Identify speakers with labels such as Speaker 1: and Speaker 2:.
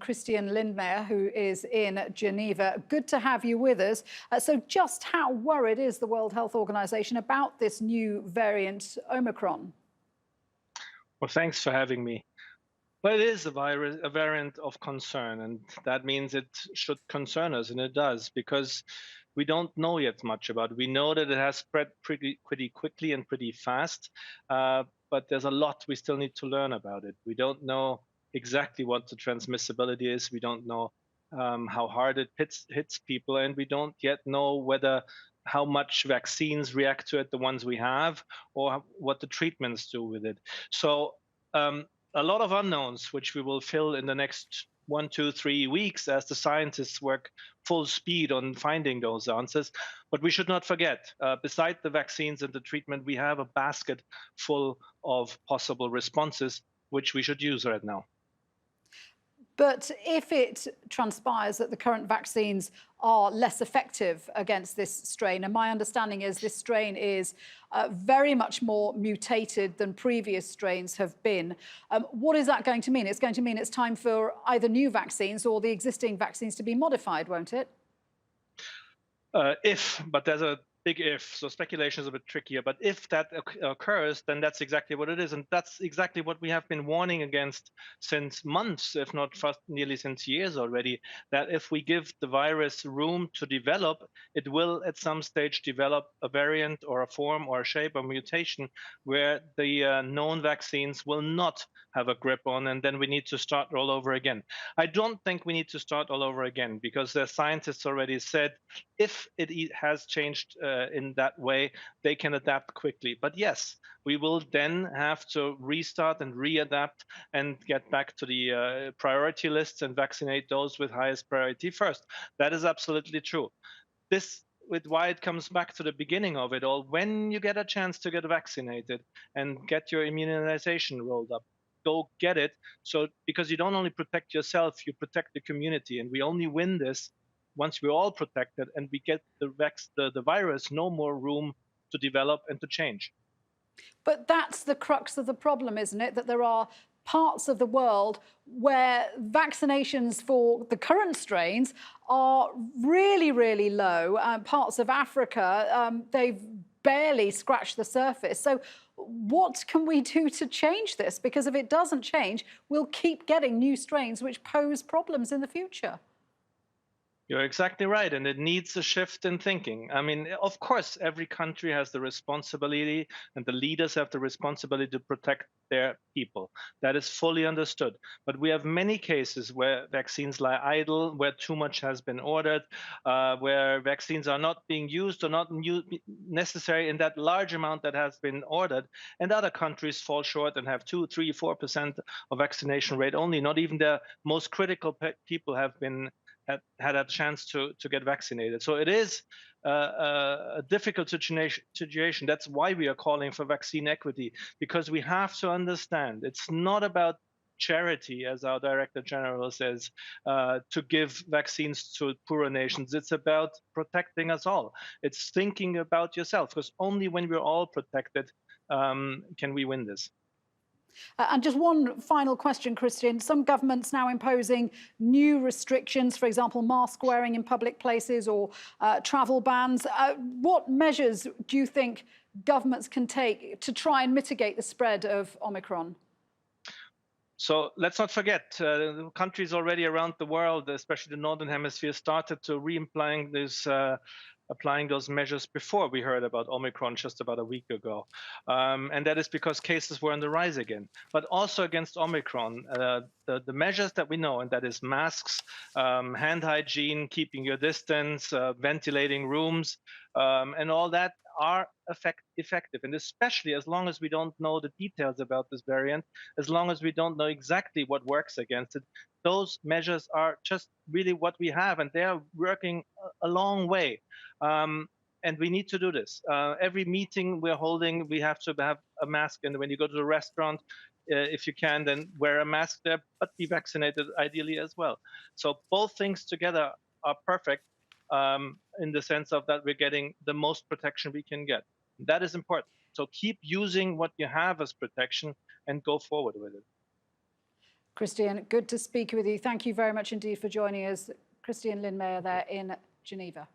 Speaker 1: Christian Lindmeier, who is in Geneva. Good to have you with us. So just how worried is the World Health Organization about this new variant, Omicron?
Speaker 2: Well, thanks for having me. Well, it is a variant of concern, and that means it should concern us, and it does, because we don't know yet much about it. We know that it has spread pretty quickly and pretty fast, but there's a lot we still need to learn about it. We don't know exactly what the transmissibility is. We don't know how hard it hits people, and we don't yet know whether how much vaccines react to it, the ones we have, or what the treatments do with it. So a lot of unknowns, which we will fill in the next 1, 2, 3 weeks as the scientists work full speed on finding those answers. But we should not forget, beside the vaccines and the treatment, we have a basket full of possible responses, which we should use right now.
Speaker 1: But if it transpires that the current vaccines are less effective against this strain, and my understanding is this strain is very much more mutated than previous strains have been, what is that going to mean? It's going to mean it's time for either new vaccines or the existing vaccines to be modified, won't it?
Speaker 2: But there's a big if, so speculation is a bit trickier. But if that occurs, then that's exactly what it is. And that's exactly what we have been warning against since months, if not first, nearly since years already, that if we give the virus room to develop, it will at some stage develop a variant or a form or a shape or mutation where the known vaccines will not have a grip on, and then we need to start all over again. I don't think we need to start all over again, because the scientists already said if it has changed in that way, they can adapt quickly. But yes, we will then have to restart and readapt and get back to the priority lists and vaccinate those with highest priority first. That is absolutely true. This with why it comes back to the beginning of it all. When you get a chance to get vaccinated and get your immunization rolled up, go get it. So because you don't only protect yourself, you protect the community, and we only win this once we're all protected and we get the virus no more room to develop and to change.
Speaker 1: But that's the crux of the problem, isn't it? That there are parts of the world where vaccinations for the current strains are really, really low. Parts of Africa, they've barely scratched the surface. So what can we do to change this? Because if it doesn't change, we'll keep getting new strains which pose problems in the future.
Speaker 2: You're exactly right, and it needs a shift in thinking. I mean, of course, every country has the responsibility, and the leaders have the responsibility to protect their people. That is fully understood. But we have many cases where vaccines lie idle, where too much has been ordered, where vaccines are not being used or not necessary in that large amount that has been ordered, and other countries fall short and have 2, 3, 4% of vaccination rate only. Not even the most critical people have been had a chance to get vaccinated. So it is a difficult situation. That's why we are calling for vaccine equity, because we have to understand it's not about charity, as our Director General says, to give vaccines to poorer nations. It's about protecting us all. It's thinking about yourself, because only when we're all protected can we win this.
Speaker 1: And just one final question, Christian. Some governments now imposing new restrictions, for example, mask wearing in public places or travel bans. What measures do you think governments can take to try and mitigate the spread of Omicron?
Speaker 2: So let's not forget, countries already around the world, especially the Northern Hemisphere, started to re-implying this applying those measures before we heard about Omicron just about a week ago. And that is because cases were on the rise again. But also against Omicron, the measures that we know, and that is masks, hand hygiene, keeping your distance, ventilating rooms, and all that are effective. And especially as long as we don't know the details about this variant, as long as we don't know exactly what works against it, those measures are just really what we have, and they are working a long way. And we need to do this. Every meeting we're holding, we have to have a mask. And when you go to the restaurant, if you can, then wear a mask there, but be vaccinated ideally as well. So both things together are perfect in the sense of that we're getting the most protection we can get. That is important. So keep using what you have as protection and go forward with it.
Speaker 1: Christian, good to speak with you. Thank you very much indeed for joining us. Christian Lindmeier there in Geneva.